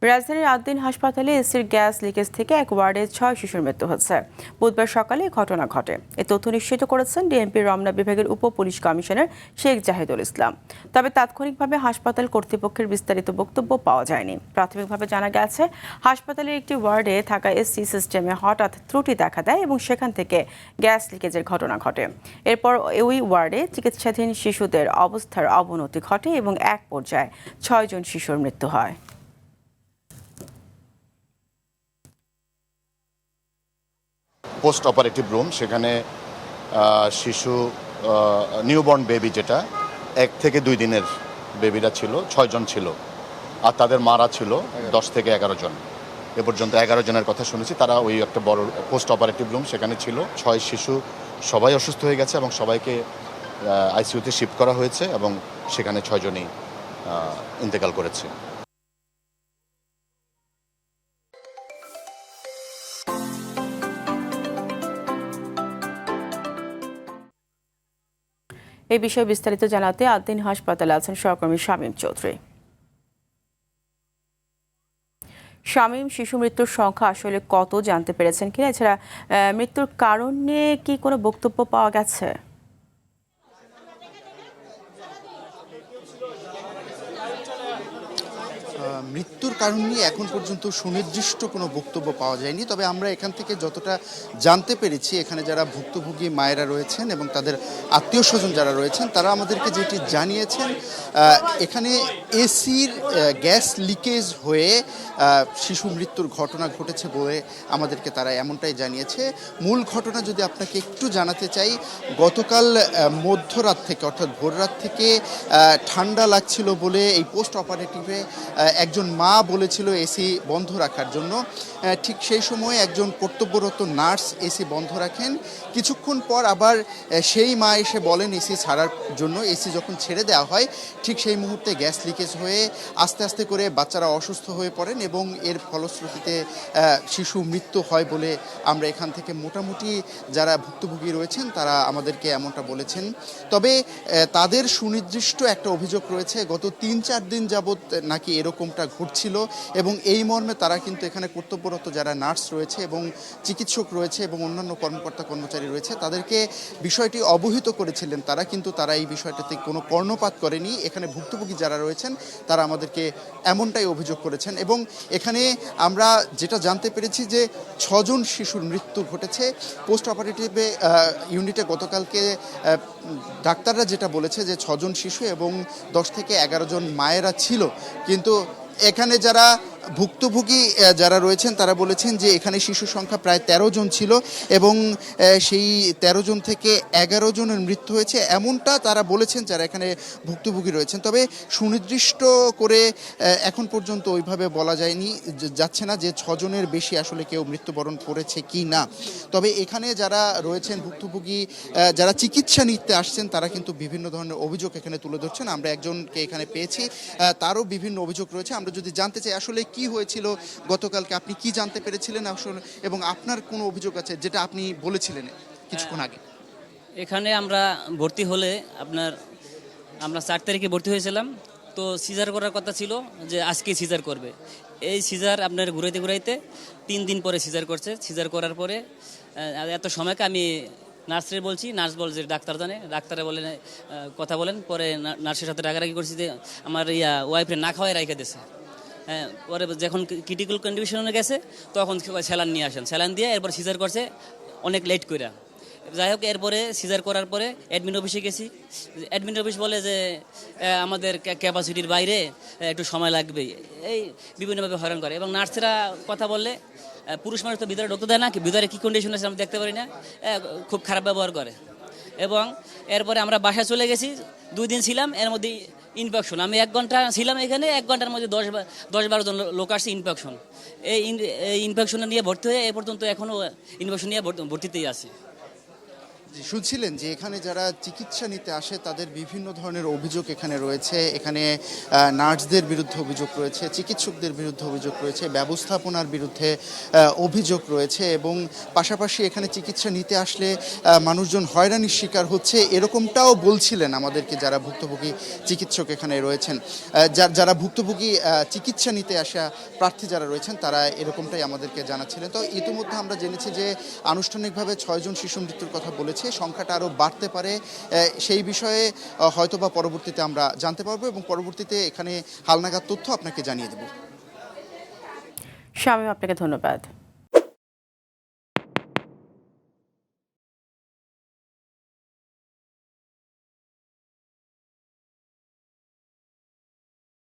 রাজধানীর আদ্দিন হাসপাতালে এসির গ্যাস লিকেজ থেকে এক ওয়ার্ডে ৬ শিশুর মৃত্যু হয়েছে। বুধবার সকালে এই ঘটনা ঘটে। এ তথ্য নিশ্চিত করেছেন ডিএমপির রমনা বিভাগের উপ পুলিশ কমিশনার শেখ জাহিদুল ইসলাম। তবে তাৎক্ষণিকভাবে হাসপাতাল কর্তৃপক্ষের বিস্তারিত বক্তব্য পাওয়া যায়নি। প্রাথমিকভাবে জানা গেছে, হাসপাতালের একটি ওয়ার্ডে থাকা এসি সিস্টেমে হঠাৎ ত্রুটি দেখা দেয় এবং সেখান থেকে গ্যাস লিকেজের ঘটনা ঘটে। এরপর ওই ওয়ার্ডে চিকিৎসাধীন শিশুদের অবস্থার অবনতি ঘটে এবং এক পর্যায়ে ৬ জন শিশুর মৃত্যু হয়। পোস্ট অপারেটিভ রুম, সেখানে শিশু নিউবর্ন বেবি, যেটা 1 থেকে 2 দিনের বেবিরা ছিল, 6 জন ছিল, আর তাদের মারা ছিল 10 থেকে 11 জন। এ পর্যন্ত 11 জনের কথা শুনেছি। তারা ওই একটা বড় পোস্ট অপারেটিভ রুম সেখানে ছিল। 6 শিশু সবাই অসুস্থ হয়ে গেছে এবং সবাইকে আইসিইউতে শিফট করা হয়েছে এবং সেখানে 6 জনই ইন্তেকাল করেছে। এই বিষয়ে বিস্তারিত জানাতে আদ্দিন হাসপাতালে আছেন সহকর্মী শামীম চৌধুরী। শামীম, শিশু মৃত্যুর সংখ্যা আসলে কত জানতে পেরেছেন কিনা? এছাড়া মৃত্যুর কারণ নিয়ে কি কোনো বক্তব্য পাওয়া গেছে? মৃত্যুর কারণ নিয়ে এখন পর্যন্ত সুনির্দিষ্ট কোনো বক্তব্য পাওয়া যায়নি। তবে আমরা এখান থেকে যতটা জানতে পেরেছি, এখানে যারা ভুক্তভোগী মায়েরা রয়েছেন এবং তাদের আত্মীয় স্বজন যারা রয়েছেন, তারা আমাদেরকে যেটি জানিয়েছেন, এখানে এসির গ্যাস লিকেজ হয়ে শিশু মৃত্যুর ঘটনা ঘটেছে বলে আমাদেরকে তারা এমনটাই জানিয়েছে। মূল ঘটনা যদি আপনাকে একটু জানাতে চাই, গতকাল মধ্যরাত থেকে অর্থাৎ ভোররাত থেকে ঠান্ডা লাগছিল বলে এই পোস্ট অপারেটিভে একজন মা বলেছিল এসি বন্ধ রাখার জন্য। ঠিক সেই সময় একজন কর্তব্যরত নার্স এসি বন্ধ রাখেন। কিছুক্ষণ পর আবার সেই মা এসে বলেন এসি ছাড়ার জন্য। এসি যখন ছেড়ে দেওয়া হয়, ঠিক সেই মুহূর্তে গ্যাস লিকেজ হয়ে আস্তে আস্তে করে বাচ্চারা অসুস্থ হয়ে পড়েন এবং এর ফলশ্রুতিতে শিশু মৃত্যু হয় বলে আমরা এখান থেকে মোটামুটি যারা ভুক্তভোগী রয়েছেন তারা আমাদেরকে এমনটা বলেছেন। তবে তাদের সুনির্দিষ্ট একটা অভিযোগ রয়েছে, গত 3-4 দিন যাবৎ নাকি এরকমটা ঘটছিল এবং এই মর্মে তারা কিন্তু এখানে কর্তব্যরত যারা নার্স রয়েছে এবং চিকিৎসক রয়েছে এবং অন্যান্য কর্মকর্তা কর্মচারী রয়েছে তাদেরকে বিষয়টি অবহিত করেছিলেন তারা, কিন্তু তারা এই বিষয়টাতে কোনো কর্ণপাত করেনি। এখানে ভুক্তভোগী যারা রয়েছেন তারা আমাদেরকে এমনটাই অভিযোগ করেছেন এবং এখানে আমরা যেটা জানতে পেরেছি যে 6 জন শিশুর মৃত্যু ঘটেছে পোস্ট অপারেটিভে ইউনিটে। গতকালকে ডাক্তাররা যেটা বলেছে যে 6 জন শিশু এবং 10 থেকে 11 জন মায়েরা ছিল, কিন্তু এখানে যারা ভুক্তভোগী যারা রয়েছেন তারা বলেছেন যে এখানে শিশু সংখ্যা প্রায় 13 জন ছিল এবং সেই 13 জন থেকে 11 জনের মৃত্যু হয়েছে, এমনটা তারা বলেছেন যারা এখানে ভুক্তভোগী রয়েছেন। তবে সুনির্দিষ্ট করে এখন পর্যন্ত ওইভাবে বলা যাচ্ছে না যে 6 জনের বেশি আসলে কেউ মৃত্যুবরণ করেছে কি না। তবে এখানে যারা রয়েছেন ভুক্তভোগী, যারা চিকিৎসা নিতে আসছেন, তারা কিন্তু বিভিন্ন ধরনের অভিযোগ এখানে তুলে ধরছেন। আমরা একজনকে এখানে পেয়েছি, তারও বিভিন্ন অভিযোগ রয়েছে। আমরা যদি জানতে চাই আসলে কি হয়েছিল গতকালকে, আপনি কি জানতে পেরেছিলেন আসলে, এবং আপনার কোনো অভিযোগ আছে যেটা আপনি বলেছিলেন কিছুক্ষণ আগে? এখানে আমরা ভর্তি হলে আমরা 4 তারিখে ভর্তি হয়েছিলাম। তো সিজার করার কথা ছিল যে আজকে সিজার করবে। এই সিজার আপনার ঘুরাইতে ঘুরাইতে 3 দিন পরে সিজার করছে। সিজার করার পরে এত সময়কে আমি নার্সের বলছি, নার্স বলছে ডাক্তার জানে, ডাক্তারে বলেন কথা বলেন। পরে নার্সের সাথে রাগারাগি করছি যে আমার ওয়াইফে না খাওয়াই রাইখে দিয়েছে। হ্যাঁ, পরে যখন ক্রিটিক্যাল কন্ডিশনে গেছে তখন স্যালাইন নিয়ে আসেন, স্যালাইন দিয়ে এরপর সিজার করছে অনেক লেট করে। যাই হোক, এরপরে সিজার করার পরে অ্যাডমিন অফিসে গেছি। অ্যাডমিন অফিস বলে যে আমাদের ক্যাপাসিটির বাইরে একটু সময় লাগবে, এই বিভিন্নভাবে হয়রান করে। এবং নার্সেরা কথা বললে পুরুষ মানুষ তো ভিতরে ঢুকতে দেয় না, ভিতরে কী কন্ডিশন আছে আমরা দেখতে পারি না, খুব খারাপ ব্যবহার করে। এবং এরপরে আমরা বাসায় চলে গেছি, 2 দিন ছিলাম। এর মধ্যে ইনফেকশন, আমি 1 ঘন্টা ছিলাম এখানে, 1 ঘন্টার মধ্যে 10-12 জন লোক আসছে ইনফেকশন। এই ইনফেকশন নিয়ে ভর্তি হয়ে এ পর্যন্ত এখনও ইনফেকশন নিয়ে ভর্তিতেই আছে। শুনছিলেন যে এখানে যারা চিকিৎসা নিতে আসে তাদের বিভিন্ন ধরনের অভিযোগ এখানে রয়েছে। এখানে নার্সদের বিরুদ্ধে অভিযোগ রয়েছে, চিকিৎসকদের বিরুদ্ধে অভিযোগ রয়েছে, ব্যবস্থাপনার বিরুদ্ধে অভিযোগ রয়েছে এবং পাশাপাশি এখানে চিকিৎসা নিতে আসলে মানুষজন হয়রানির শিকার হচ্ছে, এরকমটাও বলছিলেন আমাদেরকে যারা ভুক্তভোগী চিকিৎসক এখানে রয়েছেন। যারা ভুক্তভোগী চিকিৎসা নিতে আসা প্রার্থী যারা রয়েছেন তারা এরকমটাই আমাদেরকে জানাচ্ছিলেন। তো ইতিমধ্যে আমরা জেনেছি যে আনুষ্ঠানিকভাবে 6 জন শিশু মৃত্যুর কথা বলেছে, সংখ্যাটা আরও বাড়তে পারে। সেই বিষয়ে হয়তোবা পরবর্তীতে আমরা জানতে পারবো এবং পরবর্তীতে এখানে হালনাগাদ তথ্য আপনাকে জানিয়ে দেব। শামীম, আপনাকে ধন্যবাদ।